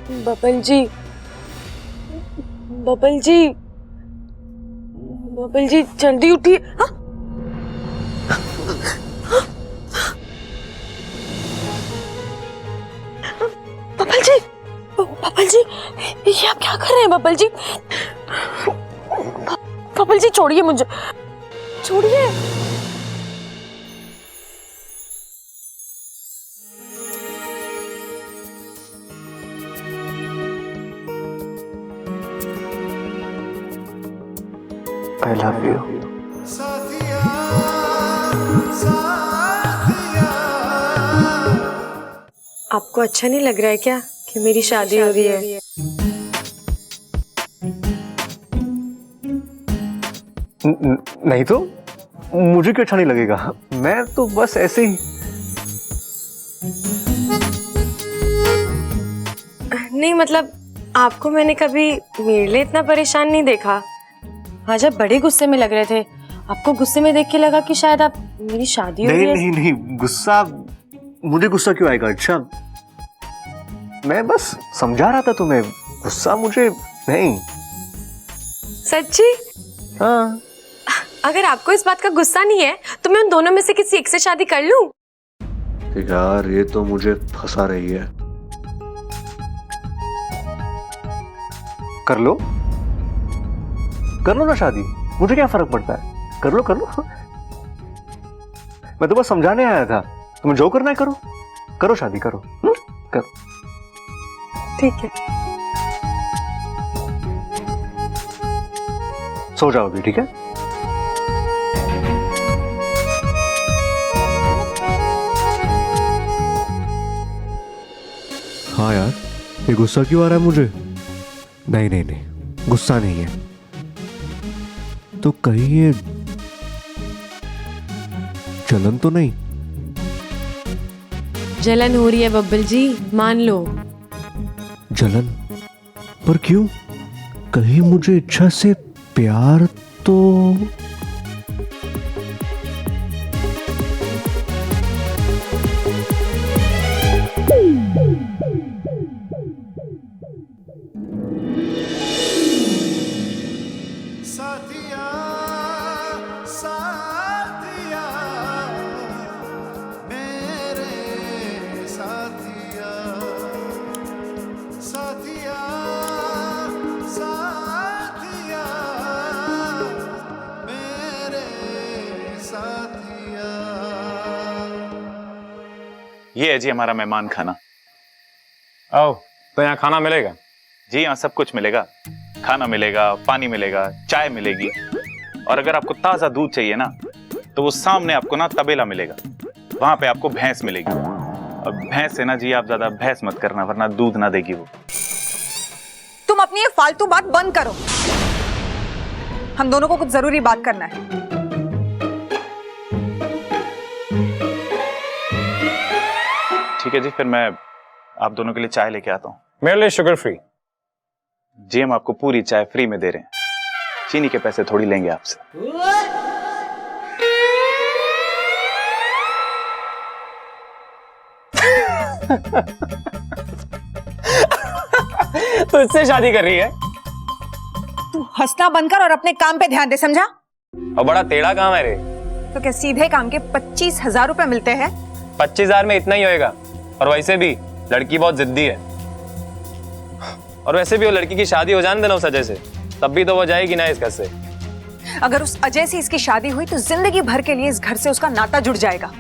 Bubble जी, bubble जी, bubble जी जल्दी उठिए। हाँ? बबल जी, बबल जी, ये आप क्या कर रहे हैं बबल जी? बबल जी छोड़िए मुझे, छोड़िए। I love you. आपको अच्छा नहीं लग रहा है क्या कि मेरी शादी हो रही है? नहीं तो मुझे क्यों अच्छा नहीं लगेगा? मैं तो बस ऐसे ही। नहीं मतलब आपको मैंने कभी मेरे लिए इतना परेशान नहीं देखा। आज आप बड़े गुस्से में लग रहे थे। आपको गुस्से में देख के लगा कि शायद आप मेरी शादी हो रही है। नहीं नहीं, गुस्सा मुझे गुस्सा क्यों आएगा? अच्छा, मैं बस समझा रहा था तुम्हें, गुस्सा मुझे नहीं। सच्ची? हाँ। अगर आपको इस बात का गुस्सा नहीं है तो मैं उन दोनों में से किसी एक से शादी कर लूं? यार ये तो मुझे फंसा रही है। कर लो, कर लो ना शादी, मुझे क्या फर्क पड़ता है? कर लो कर लो। मैं तो बस समझाने आया था, तुम्हें जो करना है करो, करो शादी करो। करो। ठीक है। सो जाओ अभी, ठीक है? हाँ यार, ये गुस्सा क्यों आ रहा है मुझे? नहीं नहीं नहीं, गुस्सा नहीं है तो कहीं ये जलन तो नहीं? जलन हो रही है बब्बल जी, मान लो। जलन? पर क्यों? कहीं मुझे इच्छा से प्यार तो? साथिया साथिया मेरे साथिया साथिया साथिया मेरे साथिया। ये है जी हमारा मेहमान खाना। आओ, तो यहाँ खाना मिलेगा? जी यहाँ सब कुछ मिलेगा, खाना मिलेगा, पानी मिलेगा, चाय मिलेगी, और अगर आपको ताजा दूध चाहिए ना तो वो सामने आपको ना तबेला मिलेगा, वहां पे आपको भैंस मिलेगी। और भैंस है ना जी, आप ज्यादा भैंस मत करना वरना दूध ना देगी वो। तुम अपनी ये फालतू बात बंद करो, हम दोनों को कुछ जरूरी बात करना है। ठीक है जी, फिर मैं आप दोनों के लिए चाय लेके आता हूँ। मेरे लिए शुगर फ्री। जी हम आपको पूरी चाय फ्री में दे रहे हैं, चीनी के पैसे थोड़ी लेंगे आपसे। तो इससे शादी कर रही है? तू हंसना बंद कर और अपने काम पे ध्यान दे, समझा? और बड़ा टेढ़ा काम है रे। तो क्या सीधे काम के 25,000 रुपए मिलते हैं? 25,000 में इतना ही होएगा, और वैसे भी लड़की बहुत जिद्दी है। और वैसे भी वो लड़की की शादी हो जाने देना उस अजय से, तब भी तो वो जाएगी ना इस घर से। अगर उस अजय से इसकी शादी हुई तो जिंदगी भर के लिए इस घर से उसका नाता जुड़ जाएगा,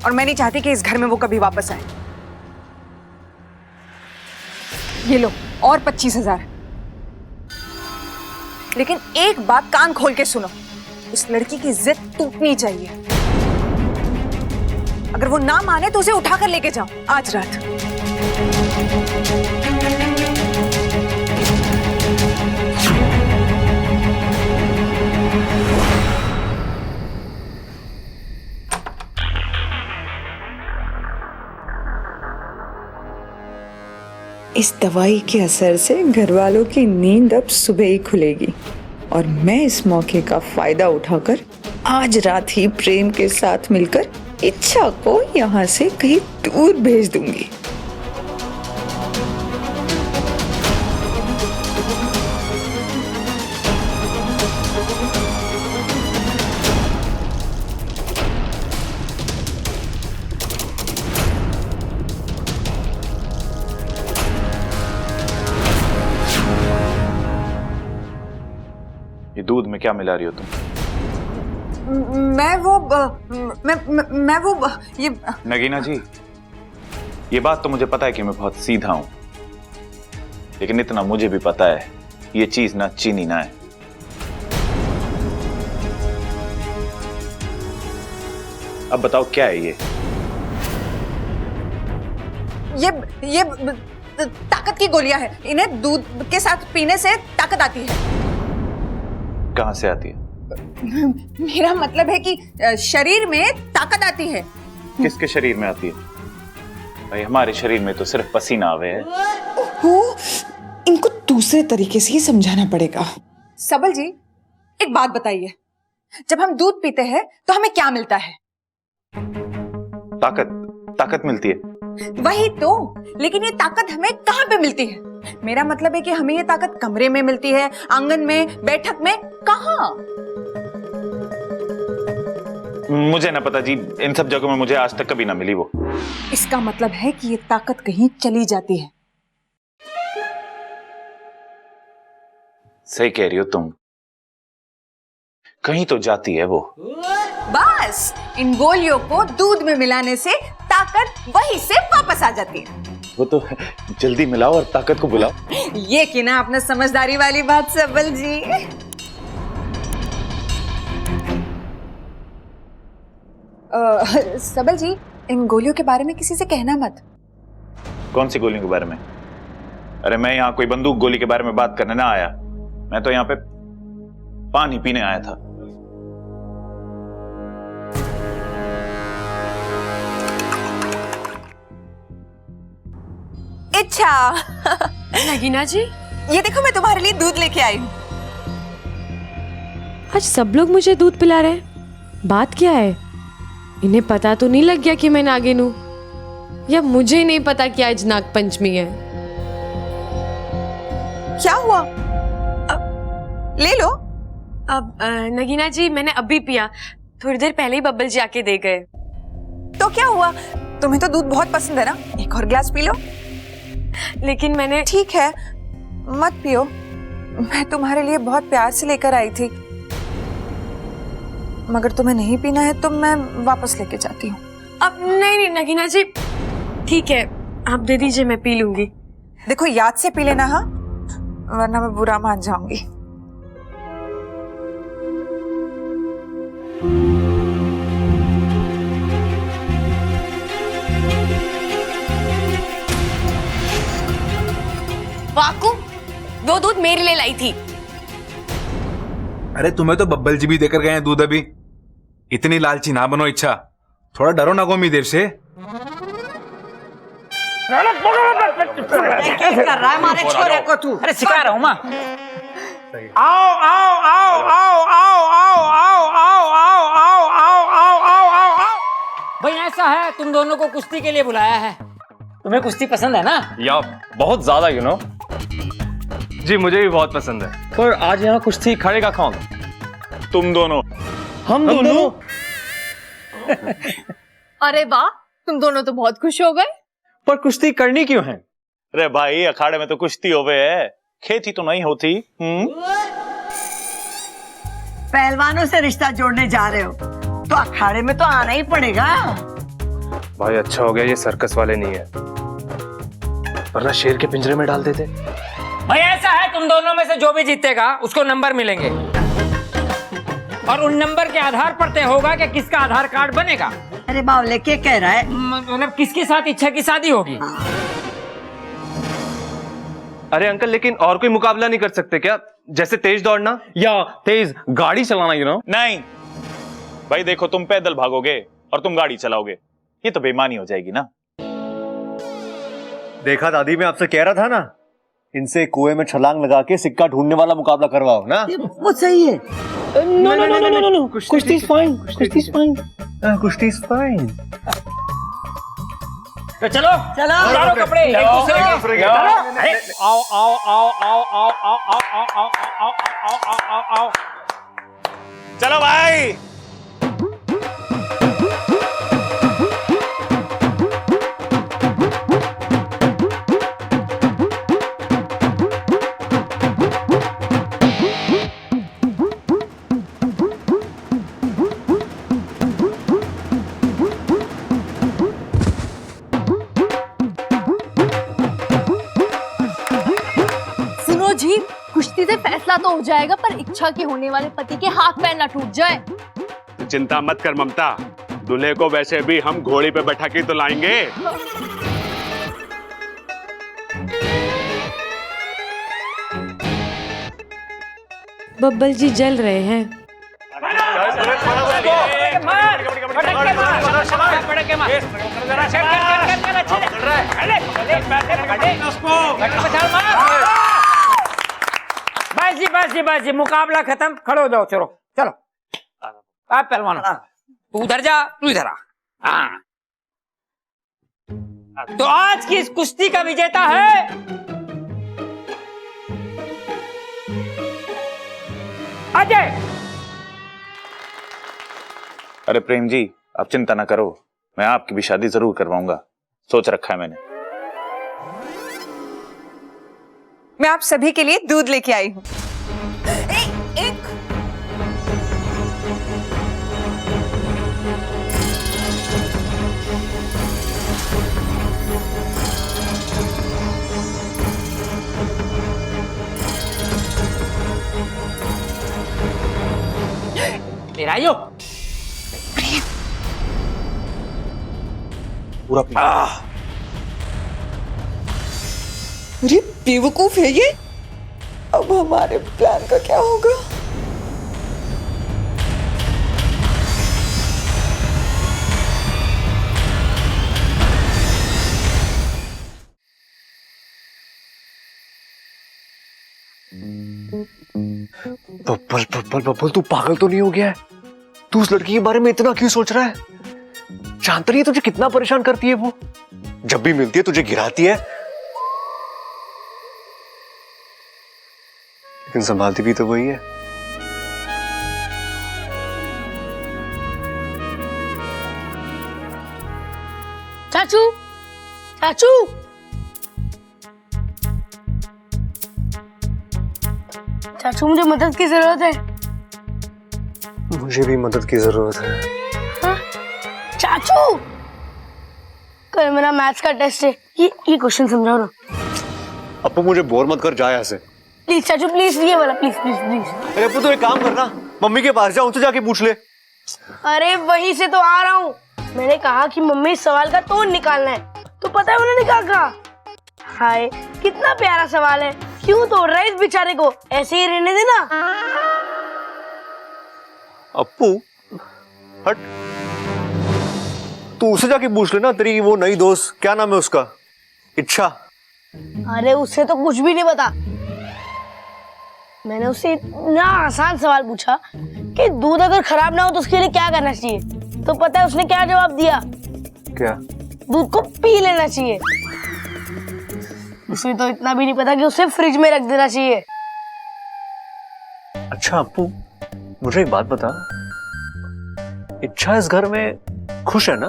और मैं नहीं चाहती कि इस घर में वो कभी वापस आए। ये लो और 25,000। लेकिन एक बात कान खोल के सुनो, उस लड़की की जिद टूटनी चाहिए। अगर वो ना माने तो उसे उठाकर लेके जाओ आज रात। इस दवाई के असर से घर वालों की नींद अब सुबह ही खुलेगी, और मैं इस मौके का फायदा उठाकर आज रात ही प्रेम के साथ मिलकर इच्छा को यहाँ से कहीं दूर भेज दूंगी। ये दूध में क्या मिला रही हो तुम? मैं वो ये नगीना जी, ये बात तो मुझे पता है कि मैं बहुत सीधा हूं, लेकिन इतना मुझे भी पता है ये चीज ना चीनी ना है। अब बताओ क्या है ये? ताकत की गोलियां हैं। इन्हें दूध के साथ पीने से ताकत आती है। कहां से आती है? मेरा मतलब है कि शरीर में ताकत आती है। किसके शरीर में आती है? भाई हमारे शरीर में तो सिर्फ पसीना आवे है। इनको दूसरे तरीके से ही समझाना पड़ेगा। सबल जी, एक बात बताइए, जब हम दूध पीते हैं तो हमें क्या मिलता है? ताकत मिलती है। वही तो, लेकिन ये ताकत हमें कहाँ पे मिलती है? मेरा मतलब है कि हमें ये ताकत कमरे में मिलती है, आंगन में, बैठक में, कहाँ? मुझे ना पता जी, इन सब जगहों में मुझे आज तक कभी ना मिली वो। इसका मतलब है कि ये ताकत कहीं चली जाती है। सही कह रही हो तुम, कहीं तो जाती है वो। बस इन गोलियों को दूध में मिलाने से ताकत वहीं से वापस आ जाती है। वो तो जल्दी मिलाओ और ताकत को बुलाओ। ये कि ना आपने समझदारी वाली बात सबल जी। सबल जी, इन गोलियों के बारे में किसी से कहना मत। कौन सी गोलियों के बारे में? अरे मैं यहाँ कोई बंदूक गोली के बारे में बात करने ना आया, मैं तो यहाँ पे पानी पीने आया था। अच्छा नगीना जी, ये देखो, मैं तुम्हारे लिए दूध लेके आई हूँ। आज सब लोग मुझे दूध पिला रहे हैं। बात क्या है? इन्हें पता तो नहीं लग गया कि मैं नागिन हूं? या मुझे नहीं पता कि आज नागपंचमी है? क्या हुआ? ले लो। अब नगीना जी, मैंने अभी पिया, थोड़ी देर पहले ही बब्बल जी आके दे गए। तो क्या हुआ? तुम्हें तो दूध बहुत पसंद है ना, एक और गिलास पी लो। लेकिन मैंने ठीक है, मत पियो, मैं तुम्हारे लिए बहुत प्यार से लेकर आई थी। मगर तुम्हें नहीं पीना है तो मैं वापस लेके जाती हूँ। अब नहीं नगीना जी, ठीक है, आप दे दीजिए, मैं पी लूंगी। देखो, याद से पी लेना, हाँ, वरना मैं बुरा मान जाऊंगी। वाकू, वो दूध मेरे लिए लाई थी। अरे तुम्हें तो बब्बल जी भी देकर गए हैं दूध अभी। इतनी लालची ना बनो, इच्छा थोड़ा डरो ना गोमी देर से। क्या कर रहा है हमारे छोरे को तू? अरे सिखा रहा हूँ माँ। आओ आओ आओ आओ आओ आओ आओ आओ आओ आओ आओ आओ आओ आओ आओ। भाई ऐसा है, तुम दोनों को कुश्ती के लिए बुलाया है। तुम्हें कुश्ती पसंद है ना? या बहुत ज्यादा, यू नो। जी मुझे भी बहुत पसंद है, पर आज यहाँ कुश्ती खड़ेगा कौन? तुम दोनों। हम दोनों? अरे वाह, तुम दोनों तो बहुत खुश हो गए। पर कुश्ती करनी क्यों है? अरे भाई, अखाड़े में तो कुश्ती होवे है, खेती तो नहीं होती। पहलवानों से रिश्ता जोड़ने जा रहे हो तो अखाड़े में तो आना ही पड़ेगा। भाई अच्छा हो गया ये सर्कस वाले नहीं है, वरना शेर के पिंजरे में डाल देते। भाई ऐसा है, तुम दोनों में से जो भी जीतेगा उसको नंबर मिलेंगे, और उन नंबर के आधार पर तय होगा कि किसका आधार कार्ड बनेगा। अरे बावले, क्या कह रहा है? मतलब किसके साथ इच्छा की शादी होगी। अरे अंकल, लेकिन और कोई मुकाबला नहीं कर सकते क्या? जैसे तेज दौड़ना या तेज गाड़ी चलाना, यू नो? नहीं भाई, देखो, तुम पैदल भागोगे और तुम गाड़ी चलाओगे, ये तो बेईमानी हो जाएगी ना। देखा दादी, मैं आपसे कह रहा था ना, इनसे कुएं में छलांग लगा के सिक्का ढूंढने वाला मुकाबला करवाओ ना। वो सही है। No no no no no no, kushti is fine, kushti is fine, kushti is fine. तो चलो चलो, उतारो कपड़े एक दूसरे के। आओ आओ आओ आओ आओ आओ आओ आओ आओ आओ आओ आओ आओ। चलो भाई। कुश्ती से फैसला तो हो जाएगा, पर इच्छा के होने वाले पति के हाथ पैर ना टूट जाए। तो चिंता मत कर ममता, दूल्हे को वैसे भी हम घोड़ी पे बैठा के तो लाएंगे। बब्बल जी जल रहे हैं। बस जी मुकाबला खत्म, खड़े हो जाओ। चलो चलो आप पहलवान, तू उधर जा, तू इधर आ। हाँ। तो आज की इस कुश्ती का विजेता है अजय। अरे प्रेम जी, आप चिंता ना करो, मैं आपकी भी शादी जरूर करवाऊंगा, सोच रखा है मैंने। मैं आप सभी के लिए दूध लेके आई हूँ। एक तेरा यो पूरा अरे बेवकूफ है ये। अब हमारे प्लान का क्या होगा? बब्बल बब्बल बब्बल, तू पागल तो नहीं हो गया है? तू उस लड़की के बारे में इतना क्यों सोच रहा है? जानता नहीं है तुझे कितना परेशान करती है वो? जब भी मिलती है तुझे गिराती है, लेकिन संभालती भी तो वही है। चाचू, चाचू, चाचू मुझे मदद की जरूरत है। मुझे भी मदद की जरूरत है। हाँ? चाचू, कल मेरा मैथ्स का टेस्ट है, ये क्वेश्चन समझाओ ना। अपू मुझे बोर मत कर, जा यहाँ से प्लीज चाचू, प्लीज, ये वाला प्लीज प्लीज प्लीज। अरे अपू, तो एक काम करना, मम्मी के पास जा, उनसे जाके पूछ ले। अरे वहीं से तो आ रहा हूँ। मैंने कहा कि मम्मी इस सवाल का तोड़ निकालना है, तो पता है उन्होंने क्या कहा? हाय, कितना प्यारा सवाल है, क्यों तोड़ रहा है इस बेचारे को, ऐसे ही रहने देना। अपू हट, तू उसे जाके पूछ लेना, तेरी वो नई दोस्त, क्या नाम है उसका? इच्छा। अरे उससे तो कुछ भी नहीं पता। मैंने उससे इतना आसान सवाल पूछा कि दूध अगर खराब ना हो तो उसके लिए क्या करना चाहिए, तो पता है उसने क्या जवाब दिया? क्या? दूध को पी लेना चाहिए। उसे तो इतना भी नहीं पता कि उसे फ्रिज में रख देना चाहिए। अच्छा अपू, मुझे एक बात बता, इच्छा इस घर में खुश है ना?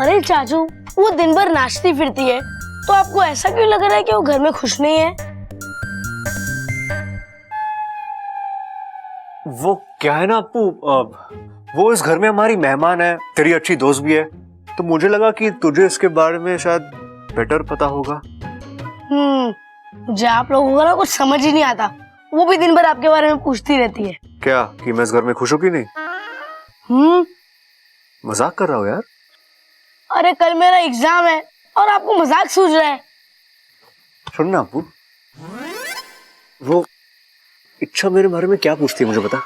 अरे चाचू, वो दिन भर नाचती फिरती है, तो आपको ऐसा क्यों लग रहा है कि वो घर में खुश नहीं है? वो क्या है ना अपू, वो इस घर में हमारी मेहमान है, तेरी अच्छी दोस्त भी है, तो मुझे लगा कि तुझे इसके बारे में शायद बेटर पता होगा। मुझे आप लोगों को ना कुछ समझ ही नहीं आता। वो भी दिन भर आपके बारे में पूछती रहती है। क्या कि मैं इस घर में खुश हूँ कि नहीं? मजाक कर रहा हूँ यार। अरे कल मेरा एग्जाम है और आपको मजाक सूझ रहा है। सुन ना अपू, वो इच्छा मेरे बारे में क्या पूछती है मुझे बता।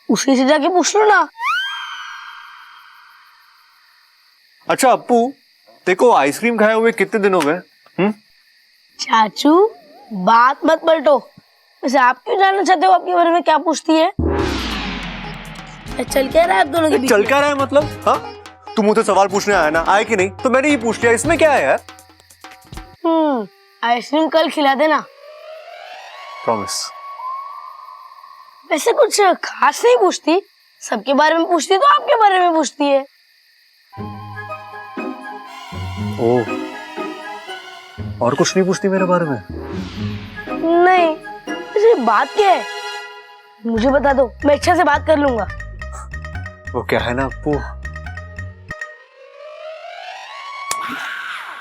उसी से जाके पूछ लो ना। अच्छा अपू, देखो आइसक्रीम खाए हुए कितने दिन हो गए? चाचू, बात मत पलटो। वैसे आप क्यों जानना चाहते हो आपके बारे में क्या पूछती है? चल क्या रहा है आप दोनों के बीच? चल क्या रहा है मतलब? हाँ, तुम मुझसे सवाल पूछने आया ना, आए कि नहीं? तो मैंने ये पूछ लिया, इसमें क्या है यार? आइसक्रीम कल खिला देना। प्रॉमिस। वैसे कुछ खास नहीं पूछती, सबके बारे में पूछती तो आपके बारे में पूछती है। ओह, और कुछ नहीं पूछती मेरे बारे में? नहीं, वैसे बात क्या है मुझे बता दो, मैं इच्छा से बात कर लूंगा। वो क्या है ना अपू,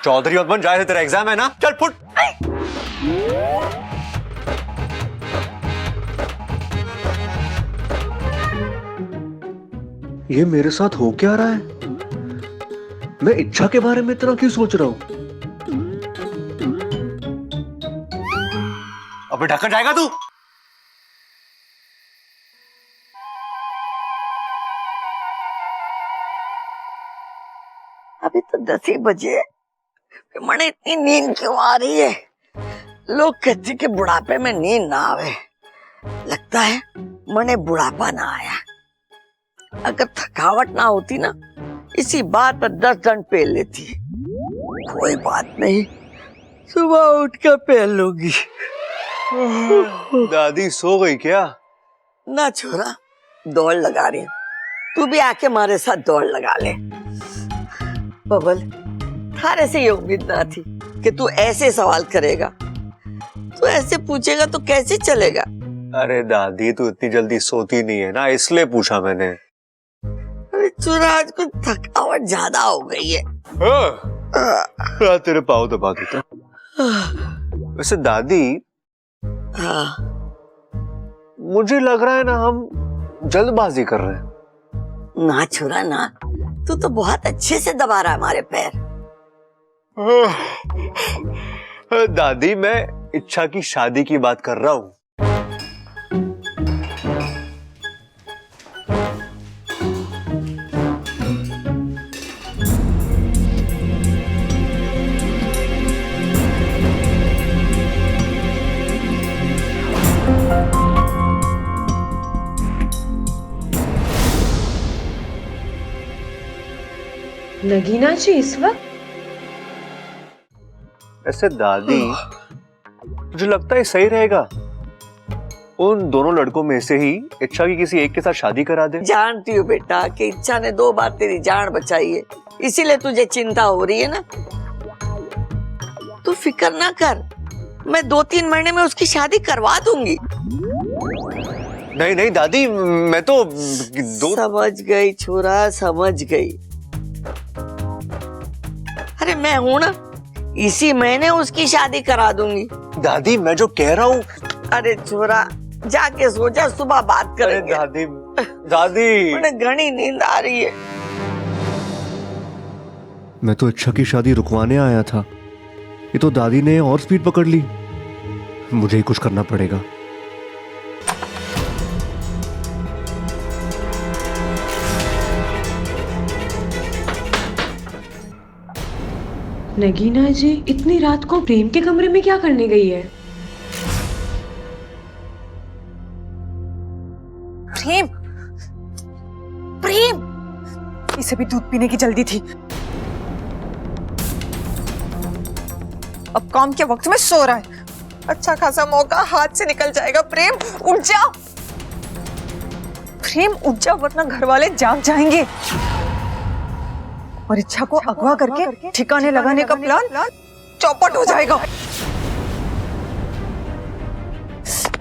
चौधरी मत बन, जाए तेरा एग्जाम है ना, चल फुट। ये मेरे साथ हो क्या रहा है? मैं इच्छा के बारे में इतना क्यों सोच रहा हूं? अबे ढक्कन जाएगा तू? अभी तो 10 ही बजे, मने इतनी नींद क्यों आ रही है? लोग कहते कि बुढ़ापे में नींद ना आवे, लगता है मने बुढ़ापा ना आया। अगर थकावट ना होती ना, इसी बात पर 10 दंड पेल लेती। कोई बात नहीं, सुबह उठ कर पेल लूंगी। दादी सो गई क्या? ना छोरा, दौड़ लगा रही हूँ, तू भी आके हमारे साथ दौड़ लगा ले। बबल, थारे से ये उम्मीद ना थी कि तू ऐसे सवाल करेगा। तू ऐसे पूछेगा तो कैसे चलेगा? अरे दादी, तू इतनी जल्दी सोती नहीं है ना, इसलिए पूछा मैंने। अरे छोरा, आज कुछ थकावट ज्यादा हो गई है। तेरे पाँव दबा देता। वैसे दादी, हाँ, मुझे लग रहा है ना हम जल्दबाजी कर रहे हैं। ना छोरा ना, तू तो बहुत अच्छे से दबा रहा है हमारे पैर। दादी, मैं इच्छा की शादी की बात कर रहा हूँ। नगीना जी इस वक्त? ऐसे दादी, मुझे लगता है सही रहेगा उन दोनों लड़कों में से ही इच्छा की किसी एक के साथ शादी करा दे। जानती हूँ बेटा कि इच्छा ने 2 बार तेरी जान बचाई है, इसीलिए तुझे चिंता हो रही है ना। तू फिक्र ना कर, मैं 2-3 महीने में उसकी शादी करवा दूंगी। नहीं नहीं दादी, मैं तो समझ गई छोरा, समझ गई। अरे मैं हूं ना, इसी महीने उसकी शादी करा दूंगी। दादी, मैं जो कह रहा हूँ। अरे छोरा, जाके सो जा, सुबह बात करेंगे। दादी, दादी, मुझे घनी नींद आ रही है। मैं तो इच्छा की शादी रुकवाने आया था, ये तो दादी ने और स्पीड पकड़ ली। मुझे ही कुछ करना पड़ेगा। नगीना जी इतनी रात को प्रेम के कमरे में क्या करने गई है? प्रेम, प्रेम, इसे भी दूध पीने की जल्दी थी। अब काम के वक्त में सो रहा है, अच्छा खासा मौका हाथ से निकल जाएगा। प्रेम उठ जा, प्रेम उठ जा, वरना घर वाले जाग जाएंगे और इच्छा को अगवा करके ठिकाने लगाने का प्लान चौपट हो जाएगा।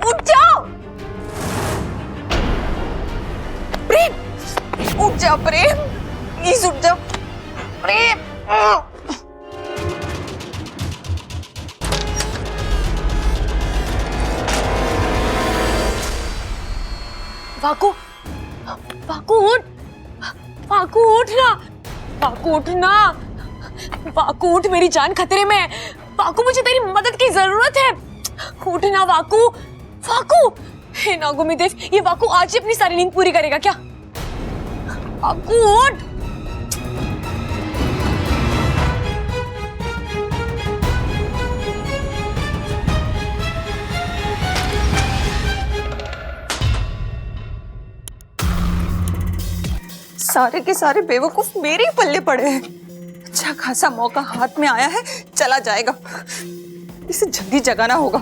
उठ जाओ प्रेम, उठ जा प्रेम, प्लीज उठ जा प्रेम। वाकू, वाकू उठ, वाकू उठ ना, वाकू उठ ना, वाकू उठ, मेरी जान खतरे में है। वाकू, मुझे तेरी मदद की जरूरत है, उठ ना वाकू। वाकू, हे नागुमी देव, ये वाकू आज ही अपनी सारी नींद पूरी करेगा क्या? वाकू उठ। सारे के सारे बेवकूफ मेरे ही पल्ले पड़े हैं। अच्छा खासा मौका हाथ में आया है, चला जाएगा, इसे जल्दी जगाना होगा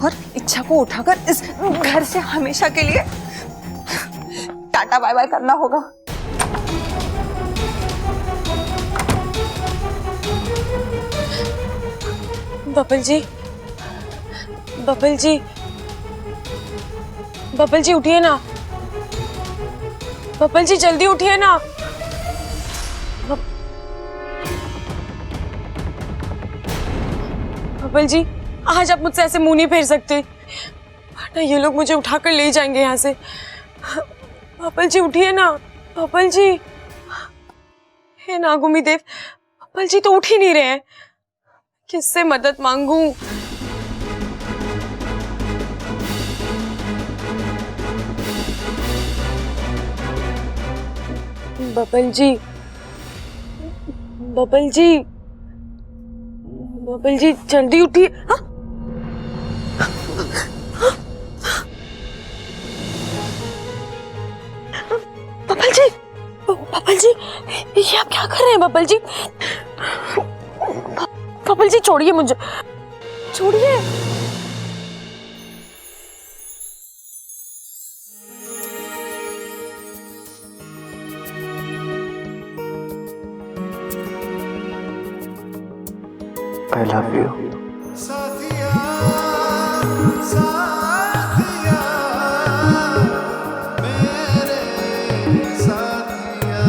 और इच्छा को उठाकर इस घर से हमेशा के लिए टाटा बाय बाय करना होगा। बबल जी, बबल जी, बबल जी उठिए ना, बबल जी जल्दी उठिए ना। बबल जी, आज आप मुझसे ऐसे मुंह नहीं फेर सकते, वरना ये लोग मुझे उठाकर ले जाएंगे यहाँ से। बबल जी उठिए ना। बबल जी, हे नागुमी देव, बबल जी तो उठ ही नहीं रहे हैं। किससे मदद मांगू? बबल जी, बबल जी, बबल जी जल्दी उठिए। हाँ? बबल जी, ये आप क्या कर रहे हैं बबल जी? बबल जी छोड़िए मुझे, छोड़िए। I love you. साथिया साथिया मेरे साथिया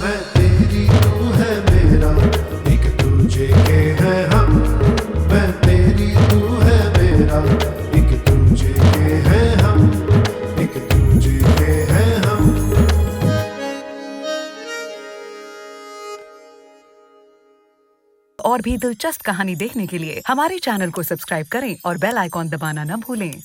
मैं तेरी तू है मेरा एक दूजे के हैं हम मैं तेरी तू है मेरा एक दूजे के हैं हम एक दूजे के हैं हम। और भी दिलचस्प कहानी देखने के लिए हमारे चैनल को सब्सक्राइब करें और बेल आइकॉन दबाना न भूलें।